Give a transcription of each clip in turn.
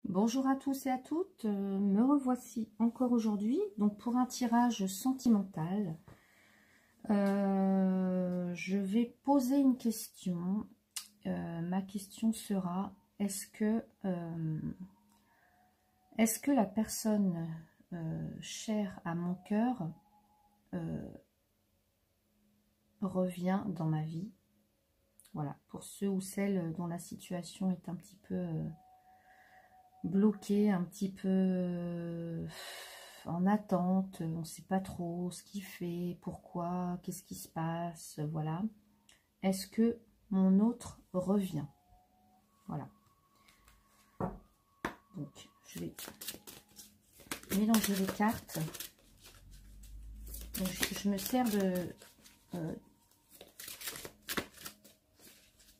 Bonjour à tous et à toutes, me revoici encore aujourd'hui, donc pour un tirage sentimental. Je vais poser une question. Ma question sera, est-ce que la personne chère à mon cœur revient dans ma vie? Voilà, pour ceux ou celles dont la situation est un petit peu bloqué, un petit peu en attente, on ne sait pas trop ce qu'il fait, pourquoi, qu'est-ce qui se passe, voilà. Est-ce que mon autre revient? Voilà. Donc, je vais mélanger les cartes. Donc, je me sers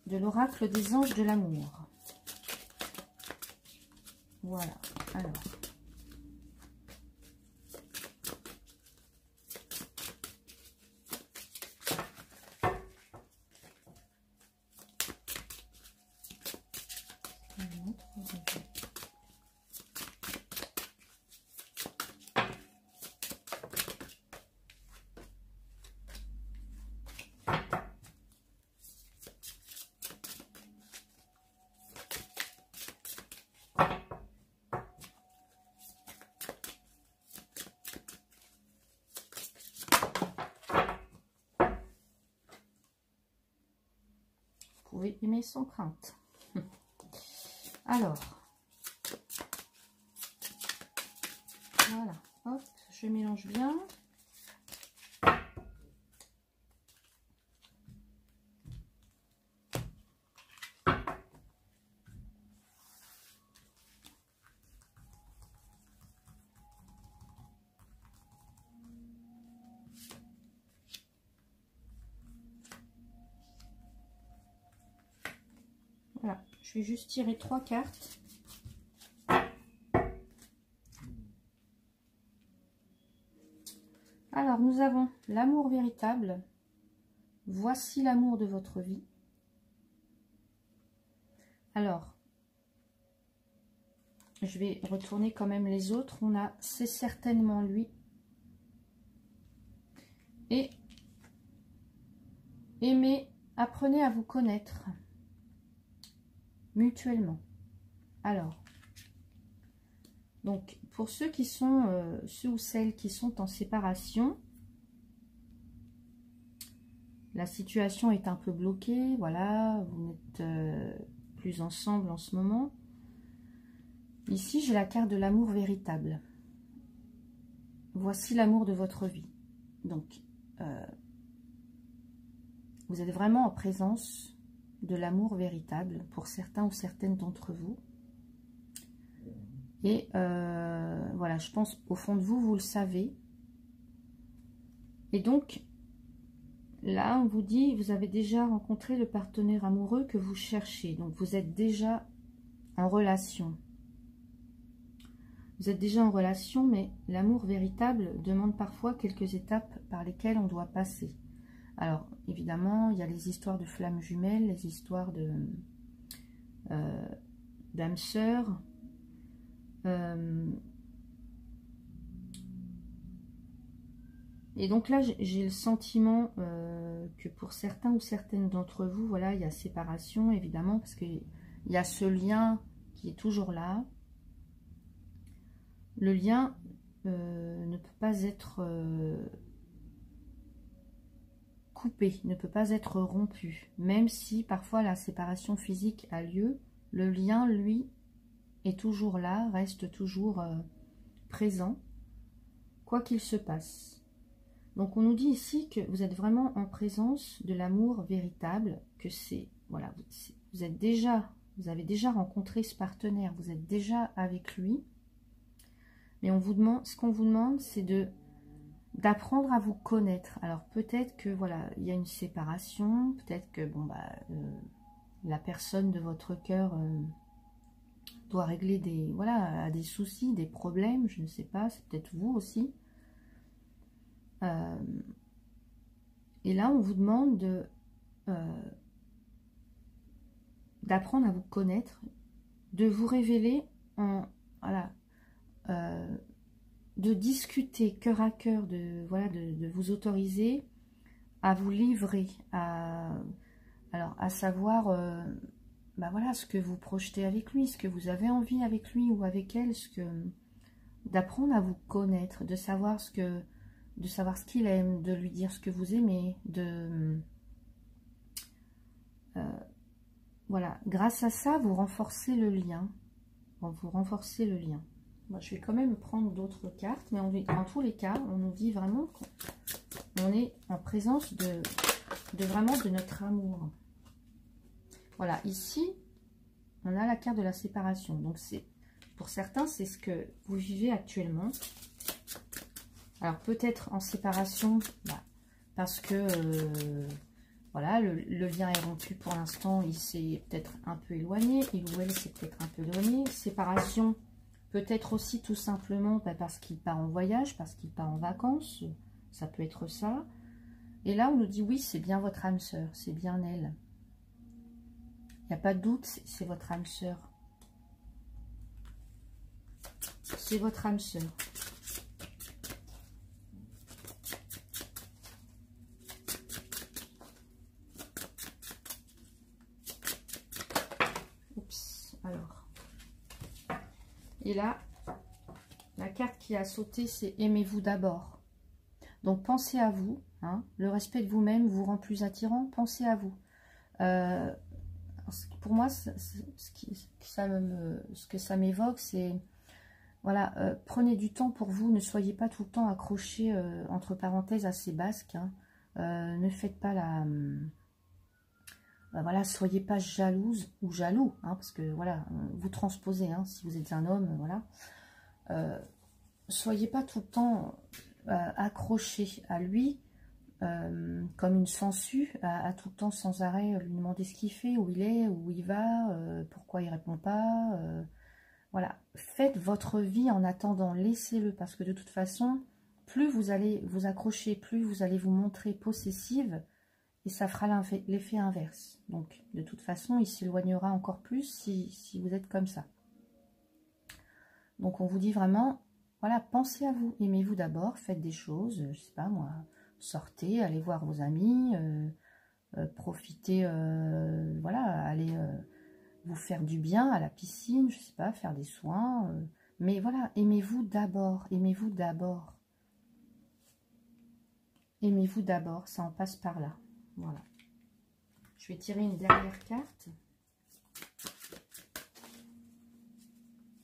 de l'oracle des anges de l'amour. Voilà, alors. Vous pouvez aimer sans crainte. Alors, voilà, hop, je mélange bien. Voilà, je vais juste tirer 3 cartes. Alors, nous avons l'amour véritable. Voici l'amour de votre vie. Alors, je vais retourner quand même les autres. On a c'est certainement lui. Et aimez, apprenez à vous connaître mutuellement. Alors, donc pour ceux qui sont, ceux ou celles qui sont en séparation, la situation est un peu bloquée, voilà, vous n'êtes plus ensemble en ce moment. Ici, j'ai la carte de l'amour véritable. Voici l'amour de votre vie. Donc, vous êtes vraiment en présence de l'amour véritable pour certains ou certaines d'entre vous. Et voilà, je pense au fond de vous, vous le savez. Et donc, là, on vous dit, vous avez déjà rencontré le partenaire amoureux que vous cherchez. Donc, vous êtes déjà en relation. Vous êtes déjà en relation, mais l'amour véritable demande parfois quelques étapes par lesquelles on doit passer. Alors, évidemment, il y a les histoires de flammes jumelles, les histoires de d'âmes sœurs. Et donc là, j'ai le sentiment que pour certains ou certaines d'entre vous, voilà, il y a séparation, évidemment, parce qu'il y a ce lien qui est toujours là. Le lien ne peut pas être coupé, ne peut pas être rompu. Même si parfois la séparation physique a lieu, le lien, lui, est toujours là, reste toujours présent, quoi qu'il se passe. Donc on nous dit ici que vous êtes vraiment en présence de l'amour véritable, que c'est, voilà, vous avez déjà rencontré ce partenaire, vous êtes déjà avec lui. Mais on vous demande, ce qu'on vous demande, c'est d'apprendre à vous connaître. Alors peut-être que voilà, il y a une séparation, peut-être que bon bah la personne de votre cœur doit régler des soucis, des problèmes, je ne sais pas, c'est peut-être vous aussi. Et là, on vous demande d'apprendre à vous connaître, de vous révéler voilà, de discuter cœur à cœur, voilà, de vous autoriser à vous livrer, alors à savoir, bah voilà, ce que vous projetez avec lui, ce que vous avez envie avec lui ou avec elle, d'apprendre à vous connaître, de savoir ce qu'il aime, de lui dire ce que vous aimez, voilà, grâce à ça, vous renforcez le lien. Vous renforcez le lien. Moi, je vais quand même prendre d'autres cartes, mais en tous les cas, on nous dit vraiment qu'on est en présence vraiment de notre amour. Voilà, ici, on a la carte de la séparation. Donc, pour certains, c'est ce que vous vivez actuellement. Alors, peut-être en séparation, bah, parce que... voilà, le lien est rompu pour l'instant, il s'est peut-être un peu éloigné, il ou elle s'est peut-être un peu éloigné. Séparation, peut-être aussi tout simplement parce qu'il part en voyage, parce qu'il part en vacances, ça peut être ça. Et là, on nous dit oui, c'est bien votre âme sœur, c'est bien elle. Il n'y a pas de doute, c'est votre âme sœur. C'est votre âme sœur. Alors, et là, la carte qui a sauté, c'est aimez-vous d'abord. Donc, pensez à vous. Hein, le respect de vous-même vous rend plus attirant. Pensez à vous. Pour moi, ce que ça m'évoque, c'est, voilà, prenez du temps pour vous. Ne soyez pas tout le temps accroché, entre parenthèses, à ces basques. Hein. Ne faites pas la... voilà, soyez pas jalouse ou jaloux, hein, parce que voilà, vous transposez, hein, si vous êtes un homme, voilà. Soyez pas tout le temps accroché à lui, comme une sangsue, à tout le temps sans arrêt lui demander ce qu'il fait, où il est, où il va, pourquoi il répond pas. Voilà, faites votre vie en attendant, laissez-le, parce que de toute façon, plus vous allez vous accrocher, plus vous allez vous montrer possessive, et ça fera l'effet inverse. Donc, de toute façon, il s'éloignera encore plus si vous êtes comme ça. Donc, on vous dit vraiment, voilà, pensez à vous. Aimez-vous d'abord, faites des choses, je sais pas moi, sortez, allez voir vos amis, profitez, voilà, allez vous faire du bien à la piscine, je sais pas, faire des soins. Mais voilà, aimez-vous d'abord, aimez-vous d'abord. Aimez-vous d'abord, ça en passe par là. Voilà. Je vais tirer une dernière carte.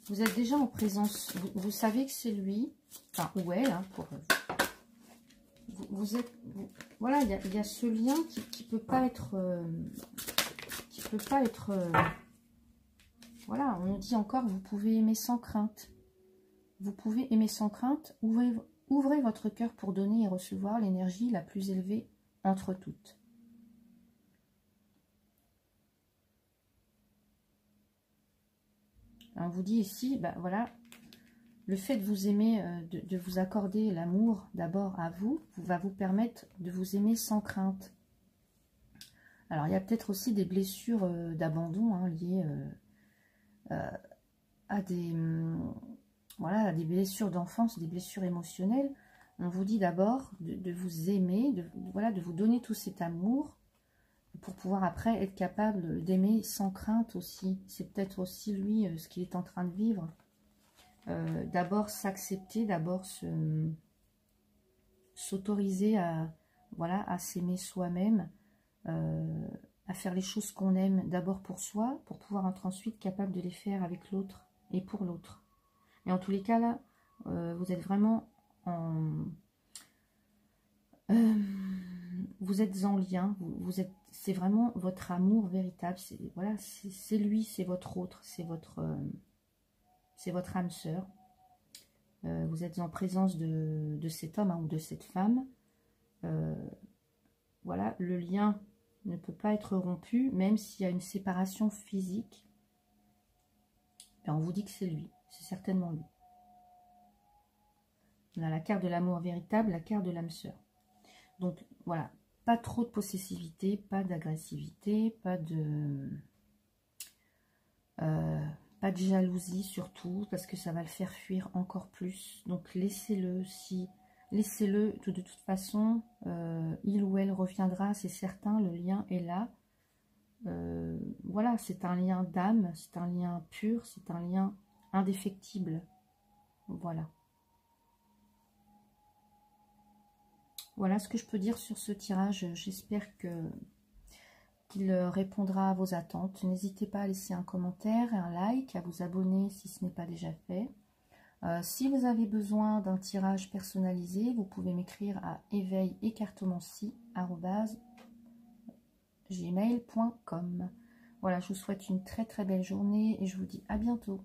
Vous êtes déjà en présence. Vous savez que c'est lui, enfin, ou elle, hein, pour vous êtes. Voilà, il y a ce lien qui peut pas être. Voilà, on nous dit encore, vous pouvez aimer sans crainte. Vous pouvez aimer sans crainte. Ouvrez votre cœur pour donner et recevoir l'énergie la plus élevée entre toutes. On vous dit ici, bah voilà, le fait de vous aimer, de vous accorder l'amour d'abord à vous, va vous permettre de vous aimer sans crainte. Alors, il y a peut-être aussi des blessures d'abandon, hein, liées à voilà, à des blessures d'enfance, des blessures émotionnelles. On vous dit d'abord de vous aimer, voilà, de vous donner tout cet amour, pour pouvoir après être capable d'aimer sans crainte aussi. C'est peut-être aussi lui ce qu'il est en train de vivre. D'abord s'accepter, d'abord s'autoriser voilà, à s'aimer soi-même, à faire les choses qu'on aime d'abord pour soi, pour pouvoir être ensuite capable de les faire avec l'autre et pour l'autre. Et en tous les cas là, vous êtes vraiment vous êtes en lien, c'est vraiment votre amour véritable. Voilà, c'est lui, c'est votre autre, c'est votre âme sœur. Vous êtes en présence de cet homme, hein, ou de cette femme. Voilà, le lien ne peut pas être rompu, même s'il y a une séparation physique. Ben, on vous dit que c'est lui, c'est certainement lui. On a la carte de l'amour véritable, la carte de l'âme sœur. Donc voilà, pas trop de possessivité, pas d'agressivité, pas Pas de jalousie surtout, parce que ça va le faire fuir encore plus. Donc laissez-le, laissez-le, de toute façon, il ou elle reviendra, c'est certain, le lien est là. Voilà, c'est un lien d'âme, c'est un lien pur, c'est un lien indéfectible. Voilà. Voilà ce que je peux dire sur ce tirage. J'espère qu'il répondra à vos attentes. N'hésitez pas à laisser un commentaire, un like, à vous abonner si ce n'est pas déjà fait. Si vous avez besoin d'un tirage personnalisé, vous pouvez m'écrire à éveil-et-cartomancie@gmail.com. Voilà, je vous souhaite une très très belle journée et je vous dis à bientôt.